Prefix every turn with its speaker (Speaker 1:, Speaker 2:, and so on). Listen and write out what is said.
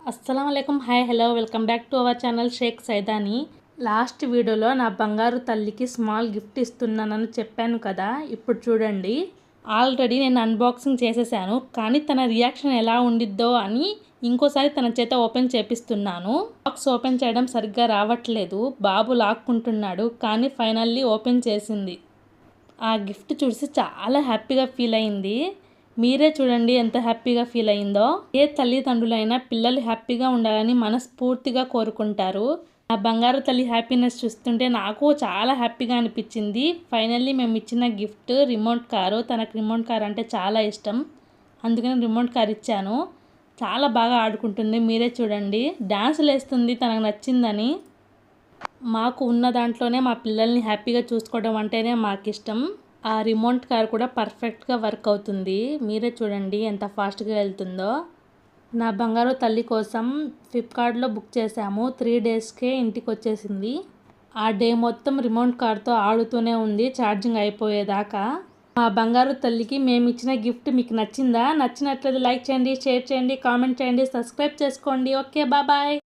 Speaker 1: అస్సలాముఅలైకుం. Hi, hello, welcome back to our channel Shaik Saidani. Last వీడియోలో నా బంగారు తల్లికి స్మాల్ గిఫ్ట్ ఇస్తున్నానని చెప్పాను కదా. ఇప్పుడు చూడండి, ఆల్రెడీ నేను అన్బాక్సింగ్ చేసేసాను, కానీ తన రియాక్షన్ ఎలా ఉండిద్దో అని ఇంకోసారి తన చేత ఓపెన్ చేపిస్తున్నాను. బాక్స్ ఓపెన్ చేయడం సరిగ్గా రావట్లేదు, బాబు లాక్కుంటున్నాడు, కానీ ఫైనల్లీ ఓపెన్ చేసింది. ఆ గిఫ్ట్ చూసి చాలా హ్యాపీగా ఫీల్ అయింది. మీరే చూడండి ఎంత హ్యాపీగా ఫీల్ అయిందో. ఏ తల్లిదండ్రులైనా పిల్లలు హ్యాపీగా ఉండాలని మనస్ఫూర్తిగా కోరుకుంటారు. నా బంగారు తల్లి హ్యాపీనెస్ చూస్తుంటే నాకు చాలా హ్యాపీగా అనిపించింది. ఫైనల్లీ మేము ఇచ్చిన గిఫ్ట్ రిమోట్ కారు. తనకు రిమోట్ కార్ అంటే చాలా ఇష్టం, అందుకని రిమోట్ కార్ ఇచ్చాను. చాలా బాగా ఆడుకుంటుంది, మీరే చూడండి. డ్యాన్సులు వేస్తుంది తనకు నచ్చిందని. మాకు ఉన్న దాంట్లోనే మా పిల్లల్ని హ్యాపీగా చూసుకోవడం అంటేనే మాకు ఇష్టం. ఆ రిమోట్ కార్ కూడా పర్ఫెక్ట్గా వర్క్ అవుతుంది, మీరే చూడండి ఎంత ఫాస్ట్గా వెళ్తుందో. నా బంగారు తల్లి కోసం ఫ్లిప్కార్ట్లో బుక్ చేశాము. 3 డేస్కే ఇంటికి వచ్చేసింది. ఆ డే మొత్తం రిమోట్ కార్తో ఆడుతూనే ఉంది, ఛార్జింగ్ అయిపోయేదాకా. మా బంగారు తల్లికి మేము ఇచ్చిన గిఫ్ట్ మీకు నచ్చిందా? నచ్చినట్లయితే లైక్ చేయండి, షేర్ చేయండి, కామెంట్ చేయండి, సబ్స్క్రైబ్ చేసుకోండి. Okay, bye.